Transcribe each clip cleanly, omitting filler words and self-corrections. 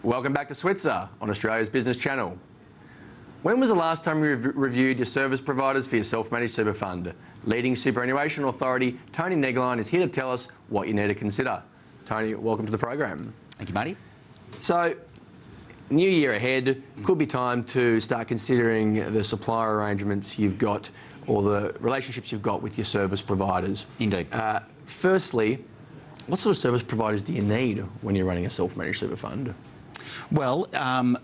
Welcome back to Switzer on Australia's Business Channel. When was the last time you reviewed your service providers for your self-managed super fund? Leading superannuation authority Tony Negline is here to tell us what you need to consider. Tony, welcome to the program. Thank you, Marty. So, new year ahead, could be time to start considering the supplier arrangements you've got or the relationships you've got with your service providers. Indeed. Firstly, what sort of service providers do you need when you're running a self-managed super fund? Well,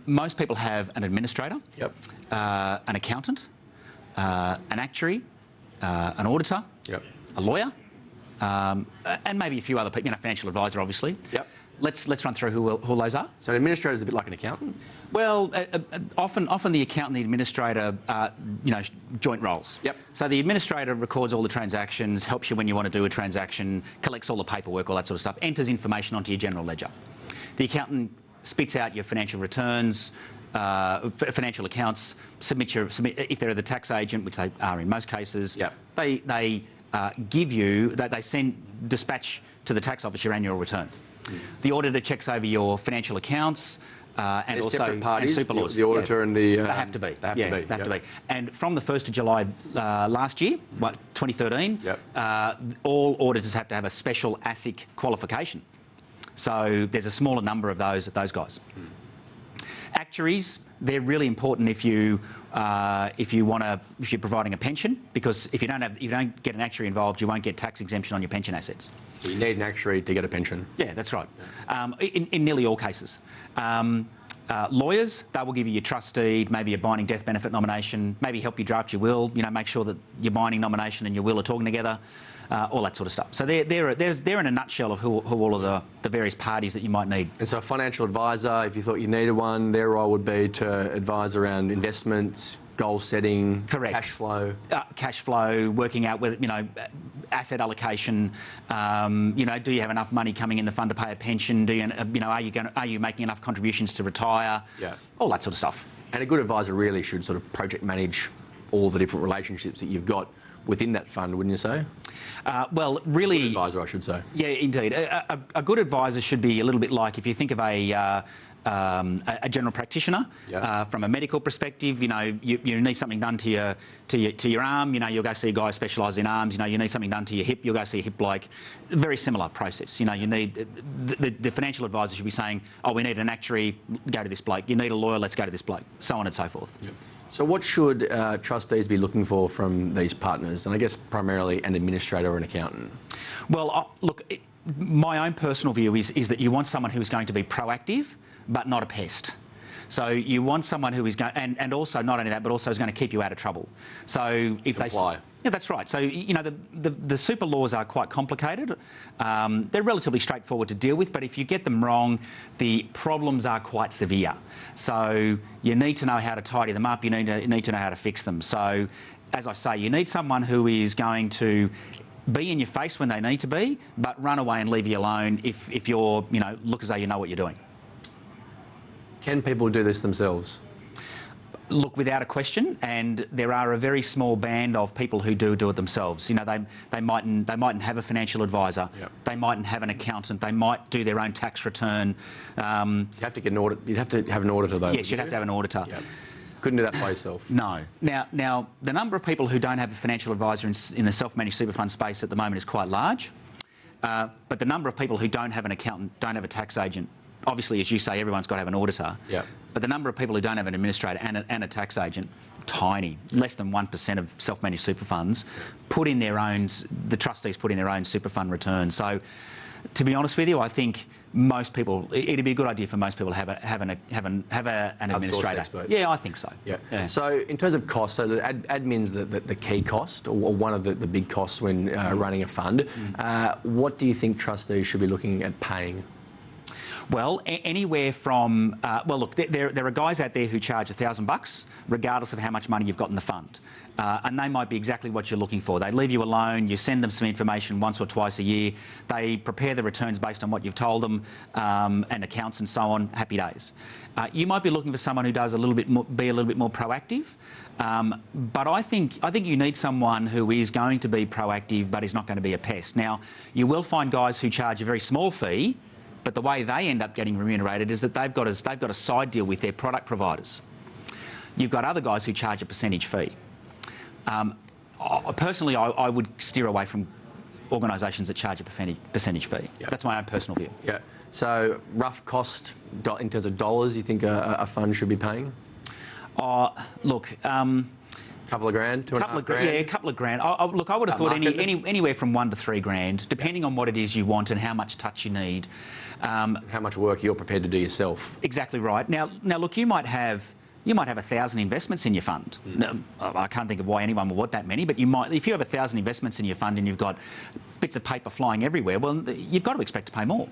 most people have an administrator, Yep. An accountant, an actuary, an auditor, Yep. a lawyer, and maybe a few other people, financial advisor, obviously. Yep. Let's run through who those are. So an administrator is a bit like an accountant? Well, often the accountant and the administrator are, joint roles. Yep. So the administrator records all the transactions, helps you when you want to do a transaction, collects all the paperwork, all that sort of stuff, enters information onto your general ledger. The accountant spits out your financial returns, financial accounts, submit if they're the tax agent, which they are in most cases. Yep. They dispatch to the tax office your annual return. The auditor checks over your financial accounts and also separate parties, and super laws. The auditor and the... they have to be. They have to be. And from the 1st of July last year, 2013, Yep. all auditors have to have a special ASIC qualification. So there's a smaller number of those guys. Actuaries, they're really important if you're providing a pension, because if you don't get an actuary involved, you won't get tax exemption on your pension assets. So you need an actuary to get a pension? Yeah, that's right. In nearly all cases. Lawyers, they will give you your trust deed, maybe a binding death benefit nomination, maybe help you draft your will, make sure that your binding nomination and your will are talking together, all that sort of stuff. So they're in a nutshell of who all of the various parties that you might need. And so a financial advisor, if you thought you needed one, their role would be to advise around investments, goal setting, correct, cash flow, working out whether asset allocation. Do you have enough money coming in the fund to pay a pension? Do you are you making enough contributions to retire? Yeah, all that sort of stuff. And a good advisor really should sort of project manage all the different relationships that you've got within that fund, wouldn't you say? Well, really... A good advisor, I should say. Yeah, indeed. A good advisor should be a little bit like, if you think of a general practitioner, from a medical perspective, you need something done to your arm, you'll go see a guy who specialises in arms, you need something done to your hip, you'll go see a hip bloke. Very similar process. You need the financial advisor should be saying, oh, we need an actuary, go to this bloke. You need a lawyer, let's go to this bloke, so on and so forth. Yep. So what should trustees be looking for from these partners? And I guess primarily an administrator or an accountant. Well, look, my own personal view is that you want someone who is going to be proactive, but not a pest. So you want someone who is going, and also not only that, but also is going to keep you out of trouble. So if Comply. Yeah, that's right. So the super laws are quite complicated. They're relatively straightforward to deal with, but if you get them wrong, the problems are quite severe. So you need to know how to tidy them up. You need to know how to fix them. So, as I say, you need someone who is going to be in your face when they need to be, but run away and leave you alone if you're look as though you know what you're doing. Can people do this themselves? Look, without a question, and there are a very small band of people who do it themselves. They mightn't have a financial advisor. Yep. They mightn't have an accountant. They might do their own tax return. You have to get an audit. You'd have to have an auditor, though. Yes, you'd have to have an auditor. Yep. Couldn't do that by yourself. No. Now, the number of people who don't have a financial advisor in the self-managed super fund space at the moment is quite large. But the number of people who don't have an accountant, don't have a tax agent, obviously, as you say, everyone's got to have an auditor. Yeah. But the number of people who don't have an administrator and a tax agent, tiny. Less than 1% of self-managed super funds the trustees put in their own super fund returns. So, to be honest with you, I think most people, it'd be a good idea for most people to have an administrator. Expert. Yeah, I think so. Yeah. So in terms of cost, so the admin's the key cost, or one of the big costs when running a fund. What do you think trustees should be looking at paying? Well, anywhere from well, look, there are guys out there who charge $1,000, regardless of how much money you've got in the fund, and they might be exactly what you're looking for. They leave you alone. You send them some information once or twice a year. They prepare the returns based on what you've told them, and accounts and so on. Happy days. You might be looking for someone who does be a little bit more proactive. But I think you need someone who is going to be proactive, but is not going to be a pest. Now, you will find guys who charge a very small fee, But the way they end up getting remunerated is that they've got a side deal with their product providers. You've got other guys who charge a percentage fee. Personally, I would steer away from organisations that charge a percentage fee. Yep. That's my own personal view. Yeah. So rough cost in terms of dollars, you think a fund should be paying? Look. Couple of grand, $2.5 grand? Yeah, a couple of grand. Look, I would have thought anywhere from $1 to $3 grand, depending on what it is you want and how much touch you need. How much work you're prepared to do yourself. Exactly right. Now, look, you might have 1,000 investments in your fund. Now, I can't think of why anyone would want that many, but you might, if you have 1,000 investments in your fund and you've got bits of paper flying everywhere, well, you've got to expect to pay more.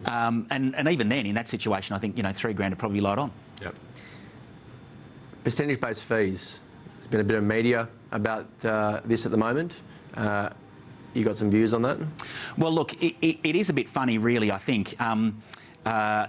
And even then, in that situation, I think $3 grand would probably be light on. Yep. Percentage-based fees. There's been a bit of media about this at the moment. You got some views on that? Well, look, it is a bit funny, really. I think.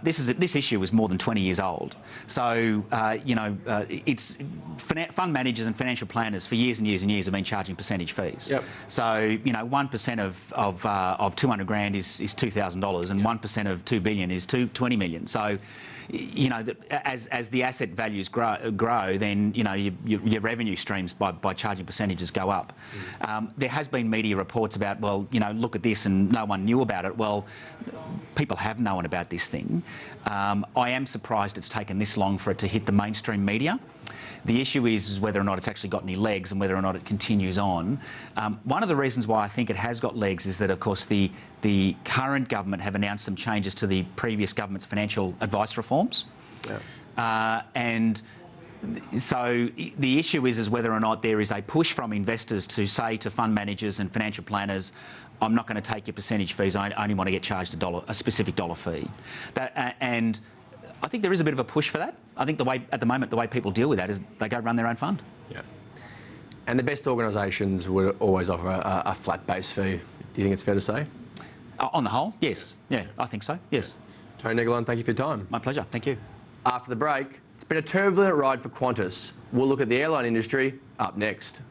This issue is more than 20 years old. So, it's fund managers and financial planners for years and years and years have been charging percentage fees. Yep. So, 1% of 200 grand is $2,000 and 1% of 2 billion is 20 million. So, as the asset values grow, then your revenue streams by charging percentages go up. There has been media reports about, well, look at this and no one knew about it. Well, people have known about this thing. I am surprised it's taken this long for it to hit the mainstream media. The issue is whether or not it's actually got any legs and whether or not it continues on. One of the reasons why I think it has got legs is that, of course, the current government have announced some changes to the previous government's financial advice reforms. Yeah. And so the issue is whether or not there is a push from investors to say to fund managers and financial planners, I'm not going to take your percentage fees, I only want to get charged a specific dollar fee. And I think there is a bit of a push for that. I think at the moment, the way people deal with that is they go run their own fund. Yeah. And the best organisations would always offer a flat base fee. Do you think it's fair to say? On the whole, yes. Yeah, I think so, yes. Tony Negline, thank you for your time. My pleasure, thank you. After the break, it's been a turbulent ride for Qantas. We'll look at the airline industry up next.